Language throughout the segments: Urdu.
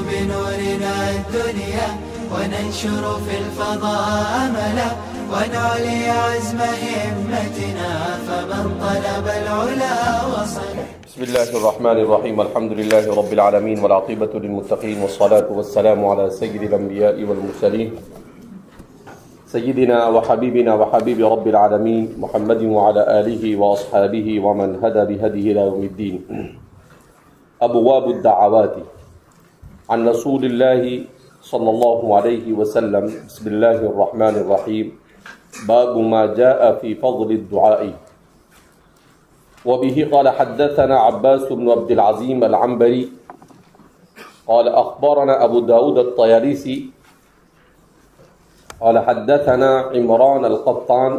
بنورنا الدنيا وننشر في الفضاء أملا ونعلي عزم همتنا فمن طلب العلا وصل. بسم الله الرحمن الرحيم. الحمد لله رب العالمين والعاقبة للمتقين والصلاة والسلام على سيد الأنبياء والمرسلين سيدنا وحبيبنا وحبيب رب العالمين محمد وعلى آله وأصحابه ومن هدى بهديه إلى يوم الدين. أبواب الدعوات عن رسول الله صلى الله عليه وسلم. بسم الله الرحمن الرحيم. باب ما جاء في فضل الدعاء. وبه قال حدثنا عباس بن عبد العظيم العنبري قال أخبرنا أبو داود الطيالسي قال حدثنا عمران القطان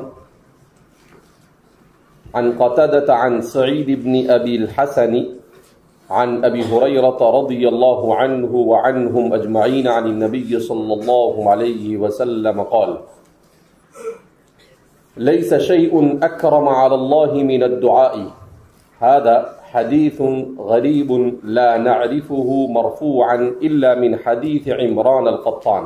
عن قتادة عن سعيد بن أبي الحسن عن أبي هريرة رضي الله عنه وعنهم أجمعين عن النبي صلى الله عليه وسلم قال ليس شيء أكرم على الله من الدعاء. هذا حديث غريب لا نعرفه مرفوعا إلا من حديث عمران القطان.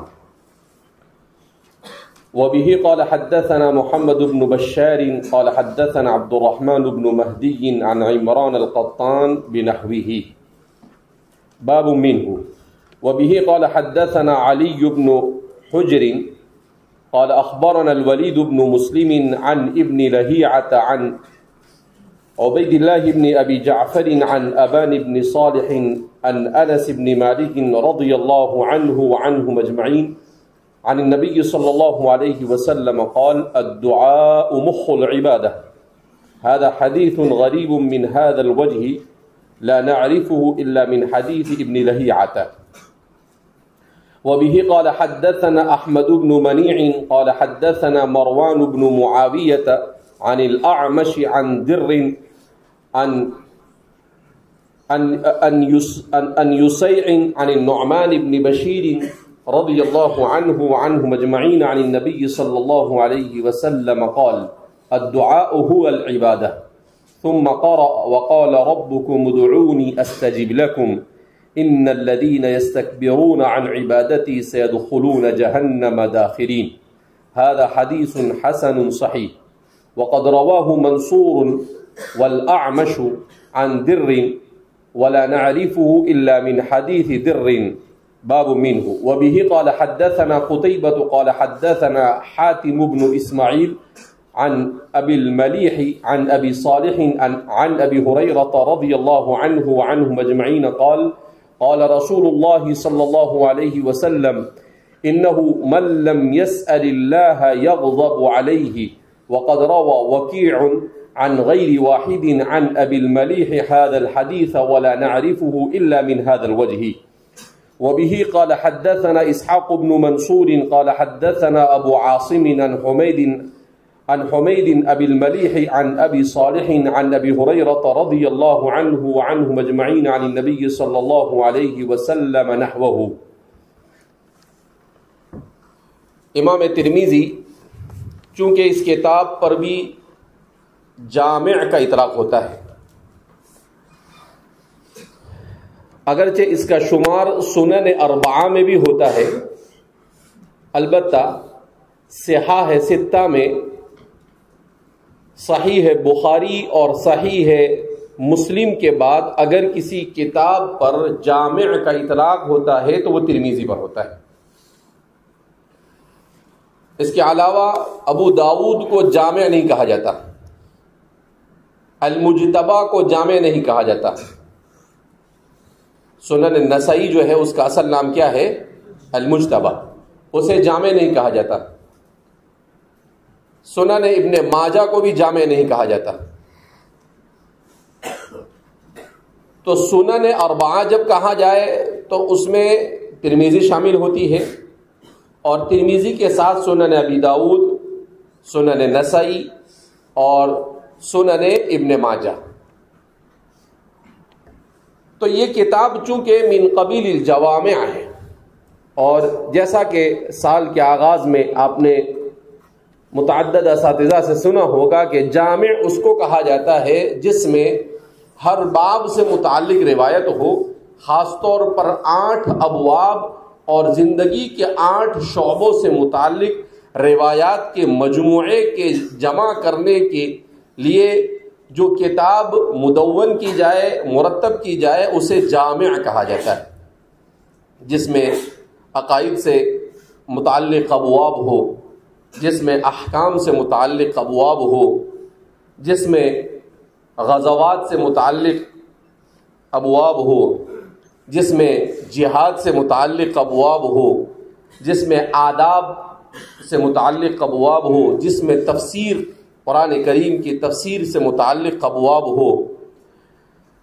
وبه قال حدثنا محمد بن بشار قال حدثنا عبد الرحمن بن مهدي عن عمران القطان بنحوه. باب منه. وبه قال حدثنا علي بن حجر قال أخبرنا الوليد بن مسلم عن ابن لهيعة عن عبيد الله بن أبي جعفر عن أبان بن صالح عن أنس بن مالك رضي الله عنه وعنهم أجمعين عن النبي صلى الله عليه وسلم قال الدعاء مخ العبادة. هذا حديث غريب من هذا الوجه لا نعرفه إلا من حديث ابن لهيعة. وبه قال حدثنا أحمد بن منيع قال حدثنا مروان بن معاوية عن الأعمش عن در أن يسيع عن النعمان بن بشير رضي الله عنه وعنهم أجمعين عن النبي صلى الله عليه وسلم قال الدعاء هو العبادة. ثم قرأ وقال ربكم ادعوني أستجب لكم إن الذين يستكبرون عن عبادتي سيدخلون جهنم داخرين. هذا حديث حسن صحيح. وقد رواه منصور والأعمش عن در ولا نعرفه إلا من حديث در. باب منه. وبه قال حدثنا قتيبة قال حدثنا حاتم بن إسماعيل عن أبي المليح عن أبي صالح عن أبي هريرة رضي الله عنه وعنهم أجمعين قال قال رسول الله صلى الله عليه وسلم إنه من لم يسأل الله يغضب عليه. وقد روى وكيع عن غير واحد عن أبي المليح هذا الحديث ولا نعرفه إلا من هذا الوجه. وبه قال حدثنا إسحاق بن منصور قال حدثنا أبو عاصم عن حميد أبي المليح عن أبي صالح عن أبي هريرة رضي الله عنه وعنهم أجمعين عن النبي صلى الله عليه وسلم نحوه. امام ترمذی چونکہ اس کتاب پر بھی جامع کا اطلاق ہوتا ہے، اگرچہ اس کا شمار سنن اربعہ میں بھی ہوتا ہے، البتہ صحاح ستہ میں صحیح ہے بخاری اور صحیح ہے مسلم کے بعد اگر کسی کتاب پر جامع کا اطلاق ہوتا ہے تو وہ ترمذی پر ہوتا ہے۔ اس کے علاوہ ابو داود کو جامع نہیں کہا جاتا، المجتبی کو جامع نہیں کہا جاتا، سنن النسائی جو ہے اس کا اصل نام کیا ہے؟ المجتبی، اسے جامع نہیں کہا جاتا۔ سنن ابن ماجہ کو بھی جامع نہیں کہا جاتا۔ تو سنن اربعہ جب کہا جائے تو اس میں ترمذی شامل ہوتی ہے، اور ترمذی کے ساتھ سنن ابی داؤد، سنن نسائی اور سنن ابن ماجہ۔ تو یہ کتاب چونکہ من قبیل الجوامع ہے، اور جیسا کہ سال کے آغاز میں آپ نے متعدد اساتذہ سے سنا ہوگا کہ جامع اس کو کہا جاتا ہے جس میں ہر باب سے متعلق روایت ہو، خاص طور پر 8 ابواب اور زندگی کے 8 شعبوں سے متعلق روایات کے مجموعے کے جمع کرنے کے لیے جو کتاب مدون کی جائے، مرتب کی جائے، اسے جامع کہا جاتا ہے، جس میں عقائد سے متعلق ابواب ہو، جس میں احکام سے متعلق ابواب ہو، جس میں غزوات سے متعلق ابواب ہو، جس میں جہاد سے متعلق ابواب ہو، جس میں آداب سے متعلق ابواب ہو، جس میں تفسیر، قرآن کریم کی تفسیر سے متعلق ابواب ہو،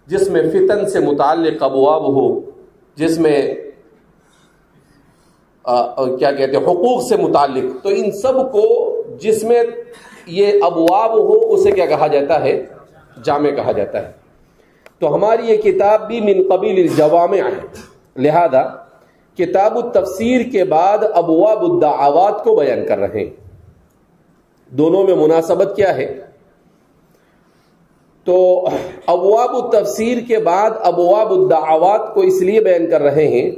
جس میں فتن سے متعلق ابواب ہو، جس میں کیا کہتے ہیں حقوق سے متعلق، تو ان سب کو جس میں یہ ابواب ہو اسے کیا کہا جاتا ہے؟ جامع کہا جاتا ہے۔ تو ہماری یہ کتاب بھی من قبیل الجوامع ہے، لہذا کتاب التفسیر کے بعد ابواب الدعوات کو بیان کر رہے ہیں۔ دونوں میں مناسبت کیا ہے؟ تو ابواب التفسیر کے بعد ابواب الدعوات کو اس لیے بیان کر رہے ہیں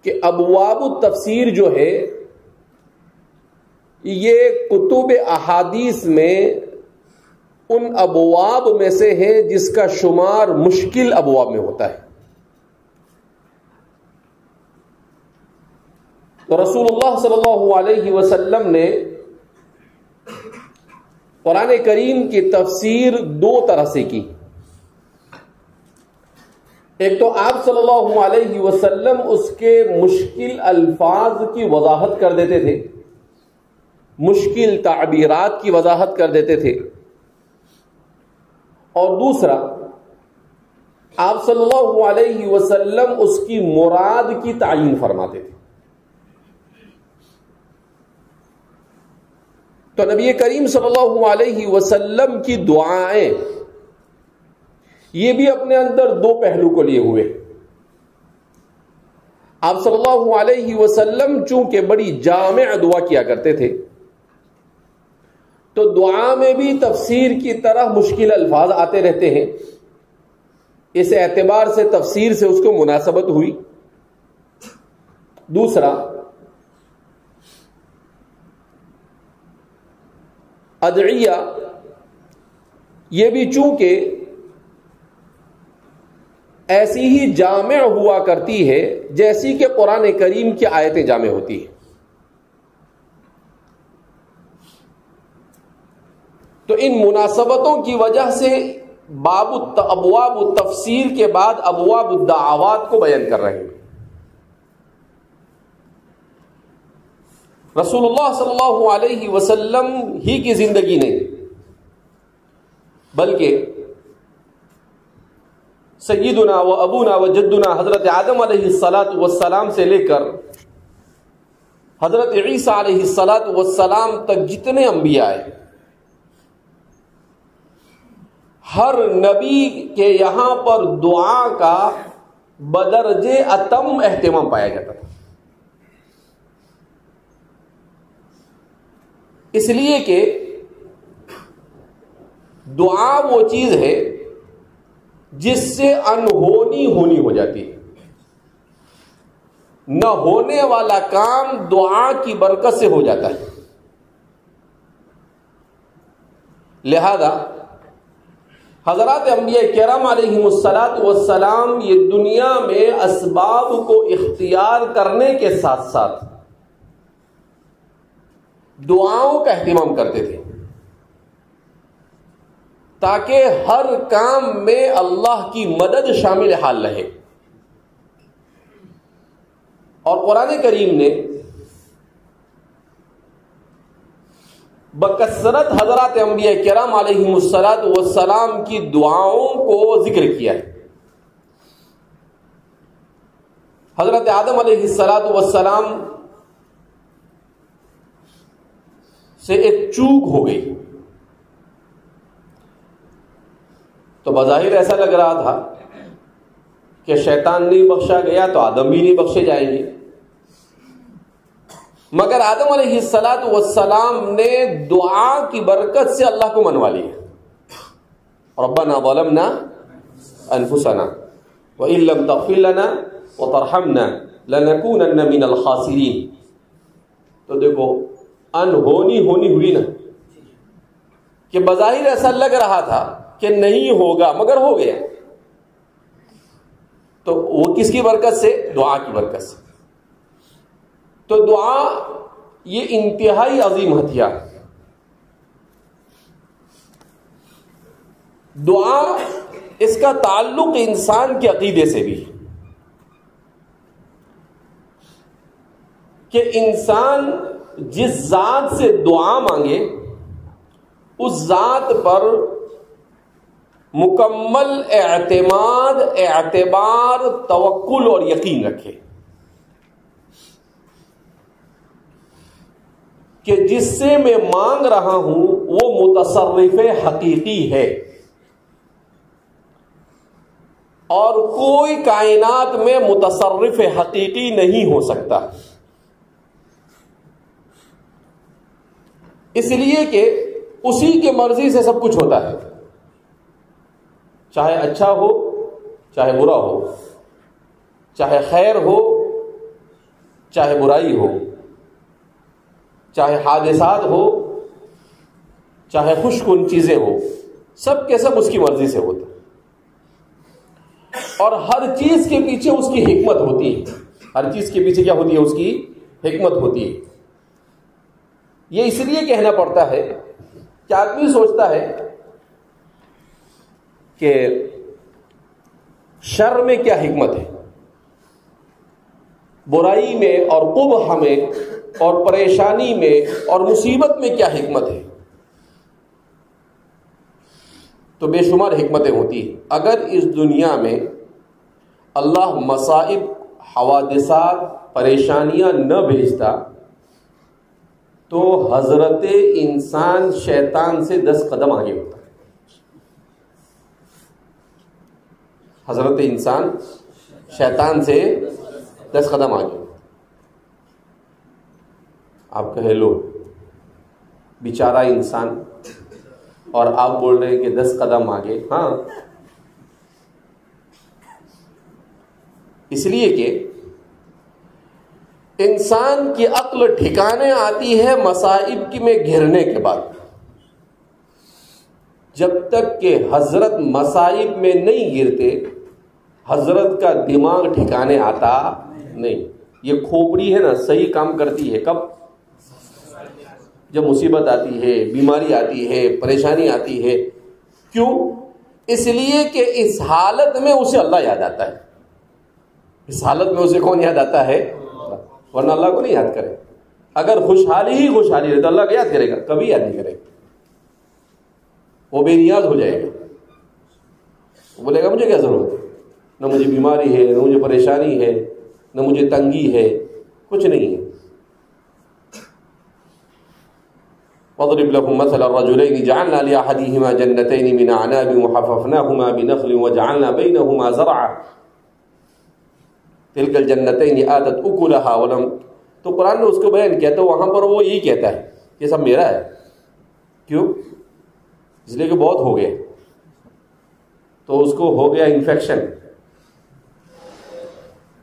کہ ابواب التفسیر جو ہے یہ کتب احادیث میں ان ابواب میں سے ہے جس کا شمار مشکل ابواب میں ہوتا ہے۔ تو رسول اللہ صلی اللہ علیہ وسلم نے قرآن کریم کی تفسیر 2 طرح سے کی۔ ایک تو آپ صلی اللہ علیہ وسلم اس کے مشکل الفاظ کی وضاحت کر دیتے تھے، مشکل تعبیرات کی وضاحت کر دیتے تھے، اور دوسرا آپ صلی اللہ علیہ وسلم اس کی مراد کی تعیین فرماتے تھے۔ تو نبی کریم صلی اللہ علیہ وسلم کی دعائیں یہ بھی اپنے اندر 2 پہلو کو لیے ہوئے۔ آپ صلی اللہ علیہ وسلم چونکہ بڑی جامع دعا کیا کرتے تھے، تو دعا میں بھی تفسیر کی طرح مشکل الفاظ آتے رہتے ہیں، اس اعتبار سے تفسیر سے اس کو مناسبت ہوئی۔ دوسرا، ادعیہ یہ بھی چونکہ ایسی ہی جامع ہوا کرتی ہے جیسی کہ قرآن کریم کی آیتیں جامع ہوتی ہیں۔ تو ان مناسبتوں کی وجہ سے ابواب التفسیر کے بعد ابواب الدعوات کو بیان کر رہے ہیں۔ رسول اللہ صلی اللہ علیہ وسلم ہی کی زندگی نہیں بلکہ سیدنا و ابونا و جدنا حضرت آدم علیہ الصلاۃ والسلام سے لے کر حضرت عیسیٰ علیہ الصلاۃ والسلام تک جتنے انبیاء ہیں، ہر نبی کے یہاں پر دعا کا بدرجے اتم اہتمام پایا جاتا تھا، اس لیے کہ دعا وہ چیز ہے جس سے انہونی ہونی ہو جاتی ہے۔ نہ ہونے والا کام دعا کی برکت سے ہو جاتا ہے۔ لہذا حضرات انبیاء کرام علیہم الصلاۃ والسلام یہ دنیا میں اسباب کو اختیار کرنے کے ساتھ ساتھ دعاؤں کا اہتمام کرتے تھے تاکہ ہر کام میں اللہ کی مدد شامل حال رہے۔ اور قرآن کریم نے بکثرت حضرات انبیاء کرام علیہم الصلاۃ والسلام کی دعاؤں کو ذکر کیا ہے۔ حضرت آدم علیہ الصلاۃ والسلام سے ایک چوک ہو گئی تو بظاہر ایسا لگ رہا تھا کہ شیطان نہیں بخشا گیا تو آدم بھی نہیں بخشے جائیں گے، مگر آدم علیہ الصلاۃ والسلام نے دعا کی برکت سے اللہ کو منوا لیا۔ ربنا ظلمنا انفسنا وَإِن لَّمْ تَغْفِرْ لَنَا وَتَرْحَمْنَا لَنَكُونَنَّ مِنَ الْخَاسِرِينَ. تو دیکھو انہونی ہوئی نا، کہ بظاہر ایسا لگ رہا تھا کہ نہیں ہوگا مگر ہو گیا. تو وہ کس کی برکت سے؟ دعا کی برکت سے. تو دعا یہ انتہائی عظیم ہتھیار. دعا اس کا تعلق انسان کے عقیدے سے بھی ہے کہ انسان جس ذات سے دعا مانگے اس ذات پر مکمل اعتماد، اعتبار، توکل اور یقین رکھے کہ جس سے میں مانگ رہا ہوں وہ متصرف حقیقی ہے اور کوئی کائنات میں متصرف حقیقی نہیں ہو سکتا. اس لیے کہ اسی کی مرضی سے سب کچھ ہوتا ہے، چاہے اچھا ہو چاہے برا ہو، چاہے خیر ہو چاہے برائی ہو، چاہے حادثات ہو چاہے خوش کن چیزیں ہو، سب کے سب اس کی مرضی سے ہوتا ہے. اور ہر چیز کے پیچھے اس کی حکمت ہوتی ہے. ہر چیز کے پیچھے کیا ہوتی ہے؟ اس کی حکمت ہوتی ہے. یہ اس لیے کہنا پڑتا ہے کہ آدمی سوچتا ہے کہ شر میں کیا حکمت ہے، برائی میں اور قبح میں اور پریشانی میں اور مصیبت میں کیا حکمت ہے. تو بے شمار حکمتیں ہوتی ہیں. اگر اس دنیا میں اللہ مصائب، حوادثات، پریشانیاں نہ بھیجتا تو حضرت انسان شیطان سے 10 قدم آگے ہوتا. حضرت انسان شیطان سے 10 قدم آگے. آپ کہے لو بیچارہ انسان، اور آپ بول رہے ہیں کہ 10 قدم آگے. ہاں، اس لیے کہ انسان کی عقل ٹھکانے آتی ہے مصائب کی میں گھرنے کے بعد. جب تک کہ حضرت مصائب میں نہیں گرتے حضرت کا دماغ ٹھکانے آتا نہیں. یہ کھوپڑی ہے نا، صحیح کام کرتی ہے کب؟ جب مصیبت آتی ہے، بیماری آتی ہے، پریشانی آتی ہے. کیوں؟ اس لیے کہ اس حالت میں اسے اللہ یاد آتا ہے. اس حالت میں اسے کون یاد آتا ہے؟ ورنہ اللہ کو نہیں یاد کرے. اگر خوشحالی ہی خوشحالی رہے تو اللہ کو یاد کرے گا؟ کبھی یاد نہیں کرے گا. وہ بے نیاز ہو جائے گا. وہ بولے گا مجھے کیا ضرورت ہے، نہ مجھے بیماری ہے، نہ مجھے پریشانی ہے، نہ مجھے تنگی ہے، کچھ نہیں ہے. وَاضْرِبْ لَهُم مَثَلَ الرَّجُلَيْنِ جَعَلْنَا لِأَحَدِهِمَا جَنَّتَيْنِ مِنْ أَعْنَابٍ وَحَفَفْنَاهُمَا بِنَخْلٍ وَجَعَلْنَا بَيْنَهُمَا زَرْعًا تِلْكَ الْجَنَّتَيْنِ آتَتْ أُكُلَهَا وَلَمْ. تو قرآن نے اس کو بیان کیا تو وہاں پر وہ یہی کہتا ہے کہ سب میرا ہے. کیوں؟ اس لیے کہ بہت ہو گئے تو اس کو ہو گیا انفیکشن،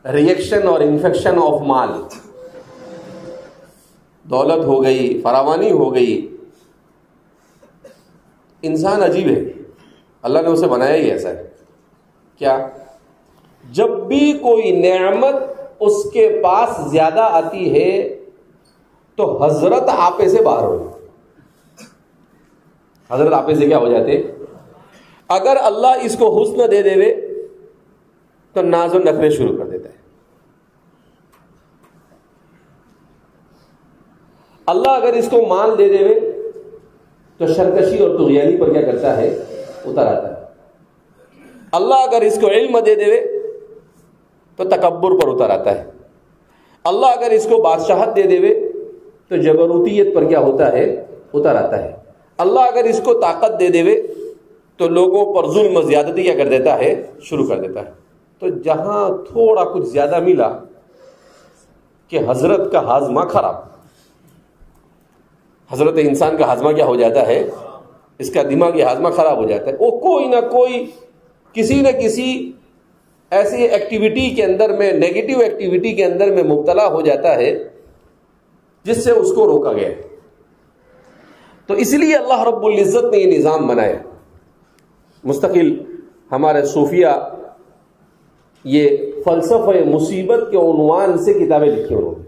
ریئیکشن اور انفیکشن آف مال. دولت ہو گئی، فراوانی ہو گئی. انسان عجیب ہے، اللہ نے اسے بنایا ہی ایسا ہے. کیا؟ جب بھی کوئی نعمت اس کے پاس زیادہ آتی ہے تو حضرت آپے سے باہر ہو جاتے. حضرت آپے سے کیا ہو جاتے؟ اگر اللہ اس کو حسن دے دے تو ناز و نخرے شروع کر دیتا ہے. اللہ اگر اس کو مال دے دے تو سرکشی اور طغیانی پر کیا کرتا ہے؟ اتر آتا ہے. اللہ اگر اس کو علم دے دے تو تکبر پر اتر آتا ہے. اللہ اگر اس کو بادشاہت دے دے تو جبروتیت پر کیا ہوتا ہے؟ اتر آتا ہے. اللہ اگر اس کو طاقت دے دے تو لوگوں پر ظلم و زیادتی کیا کر دیتا ہے؟ شروع کر دیتا ہے. تو جہاں تھوڑا کچھ زیادہ ملا کہ حضرت کا ہاضمہ خراب، حضرت انسان کا ہاضمہ کیا ہو جاتا ہے؟ اس کا دماغی ہاضمہ خراب ہو جاتا ہے. وہ کوئی نہ کوئی کسی نہ کسی ایسی ایکٹیویٹی کے اندر میں، نیگیٹو ایکٹیویٹی کے اندر میں مبتلا ہو جاتا ہے جس سے اس کو روکا گیا. تو اس لیے اللہ رب العزت نے یہ نظام بنایا. مستقل ہمارے صوفیہ یہ فلسفہ مصیبت کے عنوان سے کتابیں لکھی انہوں نے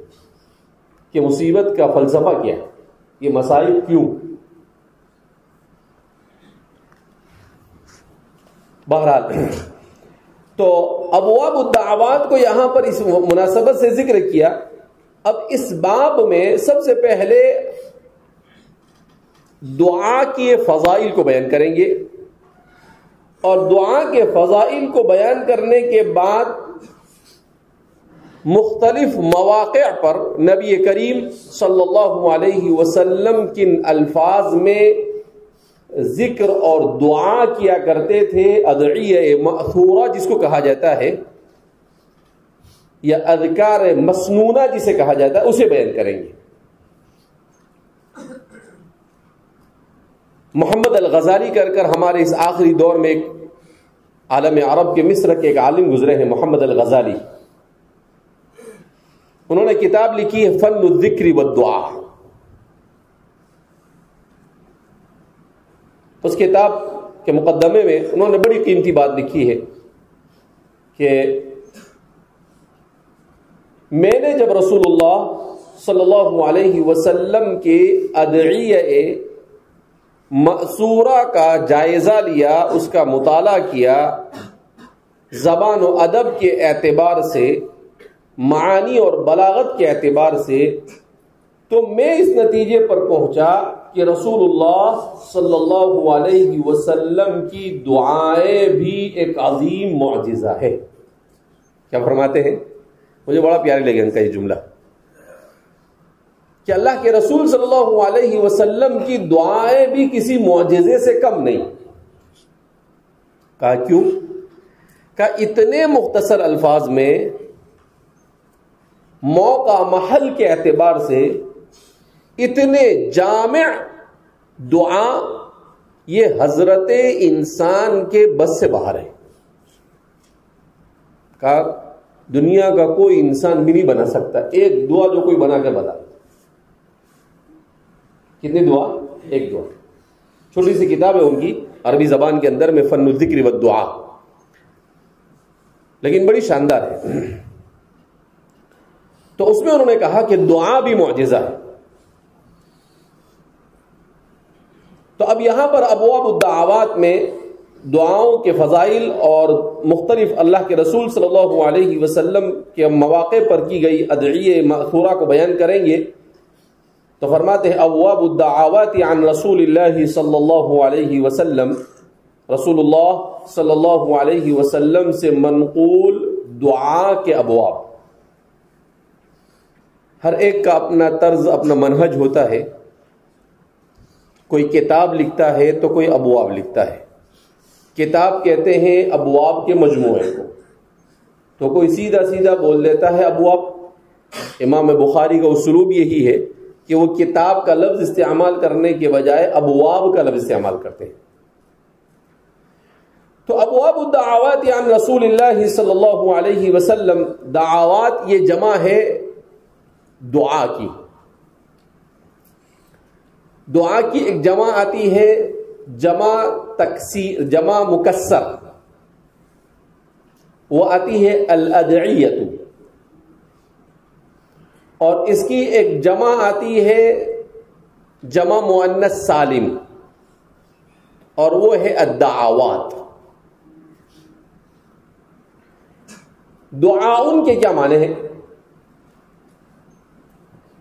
کہ مصیبت کا فلسفہ کیا، یہ مصائب کیوں. بہرحال تو ابواب الدعوات کو یہاں پر اس مناسبت سے ذکر کیا. اب اس باب میں سب سے پہلے دعا کے فضائل کو بیان کریں گے، اور دعا کے فضائل کو بیان کرنے کے بعد مختلف مواقع پر نبی کریم صلی اللہ علیہ وسلم کن الفاظ میں ذکر اور دعا کیا کرتے تھے، ادعیہ مأثورہ جس کو کہا جاتا ہے، یا اذکار مسنونہ جسے کہا جاتا ہے، اسے بیان کریں گے. محمد الغزالی کر ہمارے اس آخری دور میں ایک عالم عرب کے مصر کے ایک عالم گزرے ہیں، محمد الغزالی. انہوں نے کتاب لکھی ہے فن الذکر والدعاء. اس کتاب کے مقدمے میں انہوں نے بڑی قیمتی بات لکھی ہے کہ میں نے جب رسول اللہ صلی اللہ علیہ وسلم کے ادعیہ مأثورہ کا جائزہ لیا، اس کا مطالعہ کیا، زبان و ادب کے اعتبار سے، معانی اور بلاغت کے اعتبار سے، تو میں اس نتیجے پر پہنچا کہ رسول اللہ صلی اللہ علیہ وسلم کی دعائیں بھی ایک عظیم معجزہ ہے. کیا فرماتے ہیں؟ مجھے بڑا پیارا لگا ان کا یہ جملہ کہ اللہ کے رسول صلی اللہ علیہ وسلم کی دعائیں بھی کسی معجزے سے کم نہیں. کہا کیوں؟ کہا اتنے مختصر الفاظ میں، موقع محل کے اعتبار سے اتنے جامع دعا، یہ حضرت انسان کے بس سے باہر ہے. کہا دنیا کا کوئی انسان بھی نہیں بنا سکتا ایک دعا جو کوئی بنا کے بتا. کتنی دعا؟ ایک دعا. چھوٹی سی کتاب ہے ان کی عربی زبان کے اندر میں، فن الذکر والدعاء، لیکن بڑی شاندار ہے. تو اس میں انہوں نے کہا کہ دعا بھی معجزہ ہے. تو اب یہاں پر ابواب الدعوات میں دعاؤں کے فضائل اور مختلف اللہ کے رسول صلی اللہ علیہ وسلم کے مواقع پر کی گئی ادعیہ مأثورہ کو بیان کریں گے. تو فرماتے ہیں ابواب الدعوات عن رسول اللہ صلی اللہ علیہ وسلم، رسول اللہ صلی اللہ علیہ وسلم سے منقول دعا کے ابواب. ہر ایک کا اپنا طرز، اپنا منہج ہوتا ہے. کوئی کتاب لکھتا ہے تو کوئی ابواب لکھتا ہے. کتاب کہتے ہیں ابواب کے مجموعے کو، تو کوئی سیدھا سیدھا بول دیتا ہے ابواب. امام بخاری کا اسلوب یہی ہے کہ وہ کتاب کا لفظ استعمال کرنے کے بجائے ابواب کا لفظ استعمال کرتے ہیں. تو ابواب الدعوات عن رسول اللہ صلی اللہ علیہ وسلم، دعوات یہ جمع ہے دعا کی. دعا کی ایک جمع آتی ہے جمع تکسیر، جمع مکسر، وہ آتی ہے الادعیۃ. اور اس کی ایک جمع آتی ہے جمع مؤنث سالم، اور وہ ہے الدعوات. دعاؤن کے کیا معنی ہیں؟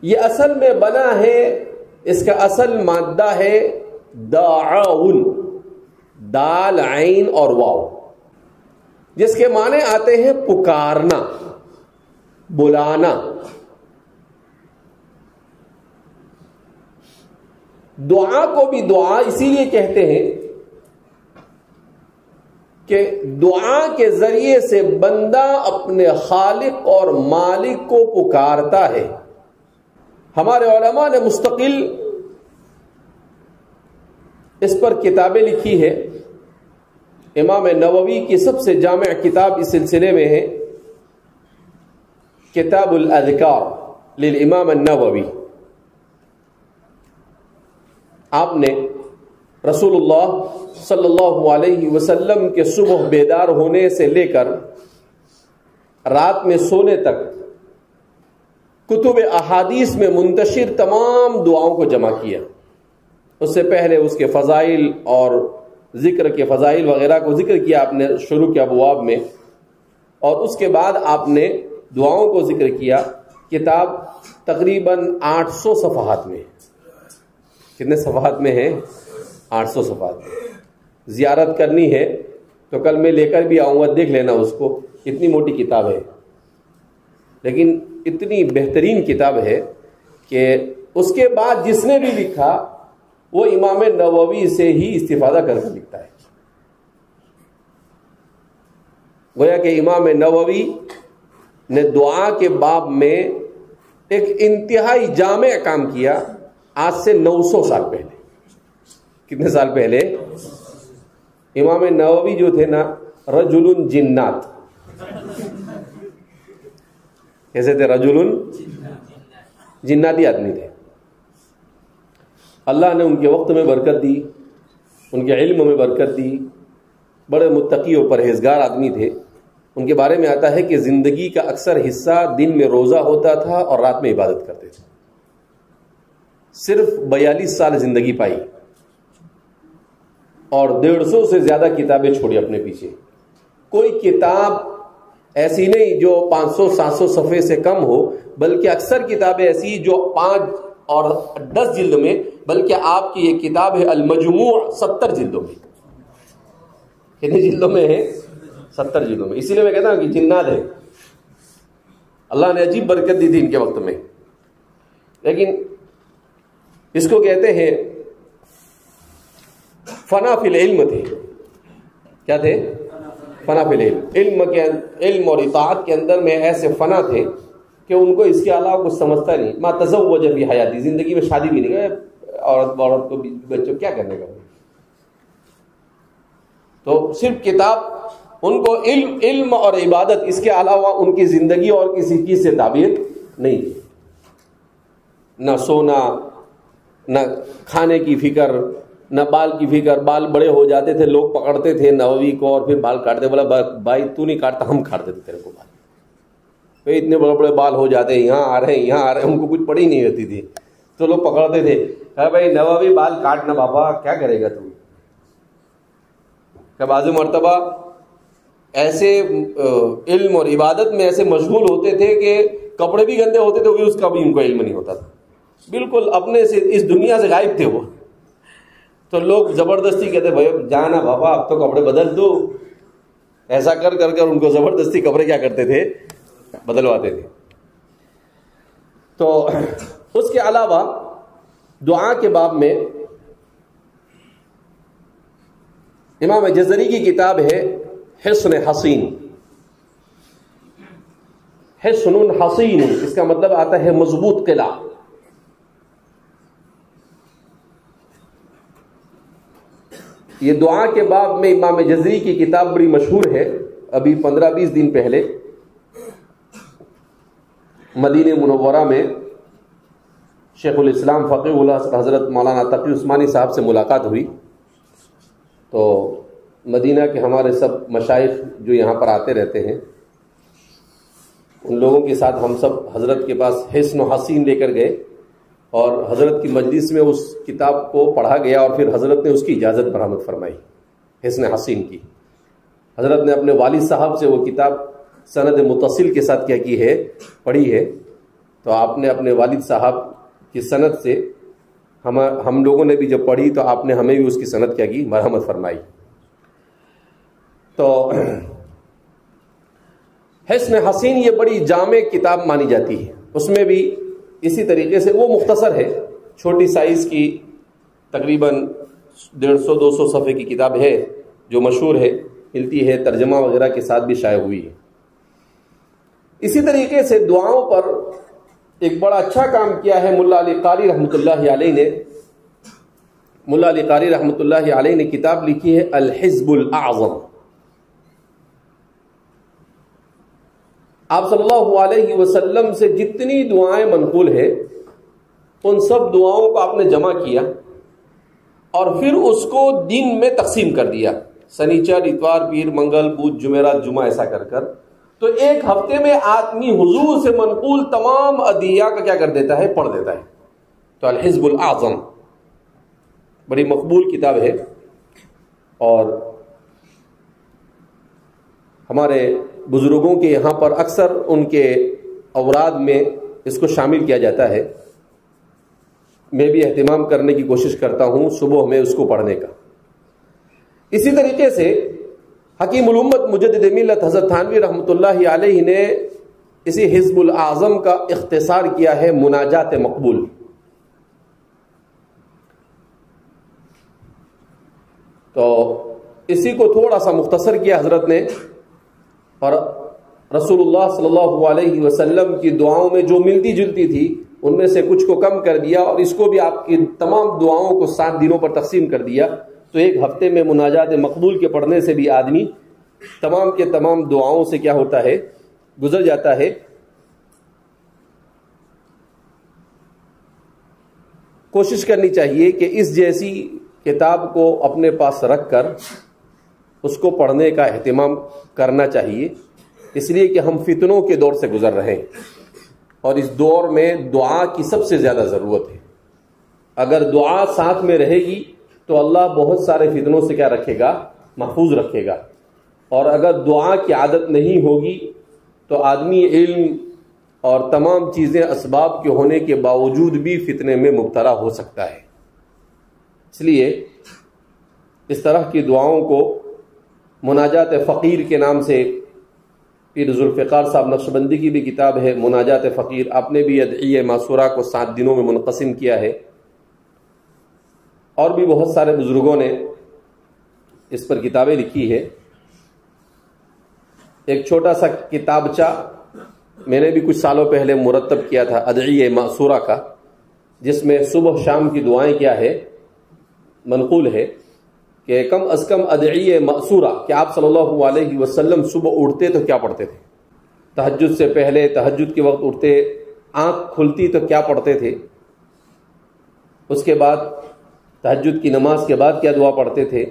یہ اصل میں بنا ہے، اس کا اصل مادہ ہے دعاؤن، دال عین اور واو، جس کے معنی آتے ہیں پکارنا، بلانا. دعا کو بھی دعا اسی لیے کہتے ہیں کہ دعا کے ذریعے سے بندہ اپنے خالق اور مالک کو پکارتا ہے. ہمارے علماء نے مستقل اس پر کتابیں لکھی ہے. امام نووی کی سب سے جامع کتاب اس سلسلے میں ہے کتاب الاذکار للامام النووی. آپ نے رسول اللہ صلی اللہ علیہ وسلم کے صبح بیدار ہونے سے لے کر رات میں سونے تک کتب احادیث میں منتشر تمام دعاؤں کو جمع کیا. اس سے پہلے اس کے فضائل اور ذکر کے فضائل وغیرہ کو ذکر کیا آپ نے شروع کے ابواب میں، اور اس کے بعد آپ نے دعاؤں کو ذکر کیا. کتاب تقریباً 800 صفحات میں. کتنے صفحات میں ہے؟ 800 صفحات میں. زیارت کرنی ہے تو کل میں لے کر بھی آؤں گا، دیکھ لینا اس کو. اتنی موٹی کتاب ہے لیکن اتنی بہترین کتاب ہے کہ اس کے بعد جس نے بھی لکھا وہ امام نووی سے ہی استفادہ کر کے لکھتا ہے. گویا کہ امام نووی نے دعا کے باب میں ایک انتہائی جامع کام کیا آج سے 900 سال پہلے. کتنے سال پہلے؟ امام نووی جو تھے نا رجل جنات. کیسے تھے؟ رجل جناتی آدمی تھے. اللہ نے ان کے وقت میں برکت دی، ان کے علم میں برکت دی. بڑے متقی و پرہیزگار آدمی تھے. ان کے بارے میں آتا ہے کہ زندگی کا اکثر حصہ دن میں روزہ ہوتا تھا اور رات میں عبادت کرتے تھے. صرف 42 سال زندگی پائی اور 150 سے زیادہ کتابیں چھوڑی اپنے پیچھے. کوئی کتاب ایسی نہیں جو 500-700 صفحے سے کم ہو، بلکہ اکثر کتابیں ایسی جو 5 اور 10 جلد میں، بلکہ آپ کی یہ کتاب ہے المجموع 70 جلدوں میں. کتنی جلدوں میں ہے؟ 70 جلدوں میں. اسی لیے میں کہتا ہوں کہ جنات ہے. اللہ نے عجیب برکت دی تھی ان کے وقت میں. لیکن اس کو کہتے ہیں فنا فی العلم تھے. کیا تھے؟ فنا فی العلم. علم اور اطاعت کے اندر میں ایسے فنا تھے کہ ان کو اس کے علاوہ کچھ سمجھتا نہیں. ما تزوج فی حیاتی، زندگی میں شادی بھی نہیں کی. عورت کو بچوں کیا کرنے کا؟ تو صرف کتاب. ان کو علم اور عبادت، اس کے علاوہ ان کی زندگی اور کسی چیز سے تعبیر نہیں تھی. نہ سونا، نہ کھانے کی فکر، نہ بال کی فکر. بال بڑے ہو جاتے تھے، لوگ پکڑتے تھے نووی کو اور پھر بال کاٹتے. بولا بھائی تو نہیں کاٹتا، ہم کاٹ دیتے تیرے کو بال. تو اتنے بڑے بڑے بال ہو جاتے ہیں، یہاں آ رہے ہیں یہاں آ رہے ہیں. ان کو کچھ پڑی نہیں ہوتی تھی تو لوگ پکڑتے تھے. بھائی نووی بال کاٹنا بابا، کیا کرے گا تو. کہ بعض مرتبہ ایسے علم اور عبادت میں ایسے مشغول ہوتے تھے کہ کپڑے بھی گندے ہوتے تھے، اس کا بھی ان کو علم نہیں ہوتا تھا. بالکل اپنے سے اس دنیا سے غائب تھے وہ. تو لوگ زبردستی کہتے بھائی جانا بابا اب تو کپڑے بدل دو. ایسا کر کر کر ان کو زبردستی کپڑے کیا کرتے تھے؟ بدلواتے تھے. تو اس کے علاوہ دعا کے باب میں امام جزری کی کتاب ہے حصن حصین. حصن حصین اس کا مطلب آتا ہے مضبوط قلعہ. یہ دعا کے باب میں امام جزری کی کتاب بڑی مشہور ہے. ابھی 15-20 دن پہلے مدینہ منورہ میں شیخ الاسلام فقیہ اللہ حضرت مولانا تقی عثمانی صاحب سے ملاقات ہوئی. تو مدینہ کے ہمارے سب مشائخ جو یہاں پر آتے رہتے ہیں، ان لوگوں کے ساتھ ہم سب حضرت کے پاس حصن و حصین لے کر گئے اور حضرت کی مجلس میں اس کتاب کو پڑھا گیا اور پھر حضرت نے اس کی اجازت برآمد فرمائی حصن حصین کی. حضرت نے اپنے والد صاحب سے وہ کتاب سند متصل کے ساتھ کیا کی ہے، پڑھی ہے. تو آپ نے اپنے والد صاحب کی سند سے ہم لوگوں نے بھی جب پڑھی تو آپ نے ہمیں بھی اس کی سند کیا کی، مرحمت فرمائی. تو حصن حصین یہ بڑی جامع کتاب مانی جاتی ہے. اس میں بھی اسی طریقے سے وہ مختصر ہے، چھوٹی سائز کی، تقریباً 150-200 صفحے کی کتاب ہے جو مشہور ہے، ملتی ہے، ترجمہ وغیرہ کے ساتھ بھی شائع ہوئی ہے. اسی طریقے سے دعاؤں پر ایک بڑا اچھا کام کیا ہے ملا علی قاری رحمۃ اللہ علیہ نے. ملا علی قاری رحمۃ اللہ علیہ نے کتاب لکھی ہے الحزب الاعظم. آپ صلی اللہ علیہ وسلم سے جتنی دعائیں منقول ہے ان سب دعاؤں کو آپ نے جمع کیا اور پھر اس کو دن میں تقسیم کر دیا، سنیچر، اتوار، پیر، منگل، بدھ، جمعرات، جمعہ، ایسا کر کر. تو ایک ہفتے میں آدمی حضور سے منقول تمام ادعیہ کا کیا کر دیتا ہے، پڑھ دیتا ہے. تو الحزب الاعظم بڑی مقبول کتاب ہے اور ہمارے بزرگوں کے یہاں پر اکثر ان کے اوراد میں اس کو شامل کیا جاتا ہے. میں بھی اہتمام کرنے کی کوشش کرتا ہوں صبح میں اس کو پڑھنے کا. اسی طریقے سے حکیم الامت مجدد ملت حضرت تھانوی رحمۃ اللہ علیہ نے اسی حزب الاعظم کا اختصار کیا ہے مناجات مقبول. تو اسی کو تھوڑا سا مختصر کیا حضرت نے اور رسول اللہ صلی اللہ علیہ وسلم کی دعاؤں میں جو ملتی جلتی تھی ان میں سے کچھ کو کم کر دیا اور اس کو بھی آپ کی تمام دعاؤں کو 7 دنوں پر تقسیم کر دیا. تو ایک ہفتے میں مناجات مقبول کے پڑھنے سے بھی آدمی تمام کے تمام دعاؤں سے کیا ہوتا ہے، گزر جاتا ہے. کوشش کرنی چاہیے کہ اس جیسی کتاب کو اپنے پاس رکھ کر اس کو پڑھنے کا اہتمام کرنا چاہیے، اس لیے کہ ہم فتنوں کے دور سے گزر رہے ہیں اور اس دور میں دعا کی سب سے زیادہ ضرورت ہے. اگر دعا ساتھ میں رہے گی تو اللہ بہت سارے فتنوں سے کیا رکھے گا، محفوظ رکھے گا. اور اگر دعا کی عادت نہیں ہوگی تو آدمی علم اور تمام چیزیں اسباب کے ہونے کے باوجود بھی فتنے میں مبتلا ہو سکتا ہے. اس لیے اس طرح کی دعاؤں کو مناجات فقیر کے نام سے، پیر ذوالفقار صاحب نقشبندی کی بھی کتاب ہے مناجات فقیر، آپ نے بھی ادعیہ معصورہ کو 7 دنوں میں منقسم کیا ہے اور بھی بہت سارے بزرگوں نے اس پر کتابیں لکھی ہے. ایک چھوٹا سا کتابچہ میں نے بھی کچھ سالوں پہلے مرتب کیا تھا ادعیہ معصورہ کا، جس میں صبح شام کی دعائیں کیا ہے منقول ہے کہ کم از کم ادعیہ معصورہ کہ آپ صلی اللہ علیہ وسلم صبح اٹھتے تو کیا پڑھتے تھے، تہجد سے پہلے تہجد کے وقت اٹھتے، آنکھ کھلتی تو کیا پڑھتے تھے، اس کے بعد تہجد کی نماز کے بعد کیا دعا پڑھتے تھے،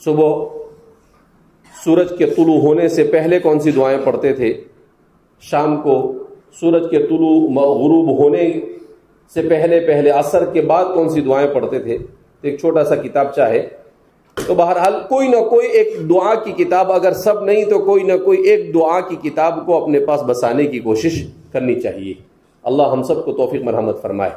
صبح سورج کے طلوع ہونے سے پہلے کون سی دعائیں پڑھتے تھے، شام کو سورج کے طلوع غروب ہونے سے پہلے عصر کے بعد کون سی دعائیں پڑھتے تھے. ایک چھوٹا سا کتابچہ ہے. تو بہرحال کوئی نہ کوئی ایک دعا کی کتاب، اگر سب نہیں تو کوئی نہ کوئی ایک دعا کی کتاب کو اپنے پاس بسانے کی کوشش کرنی چاہیے. اللہ ہم سب کو توفیق مرحمت فرمائے.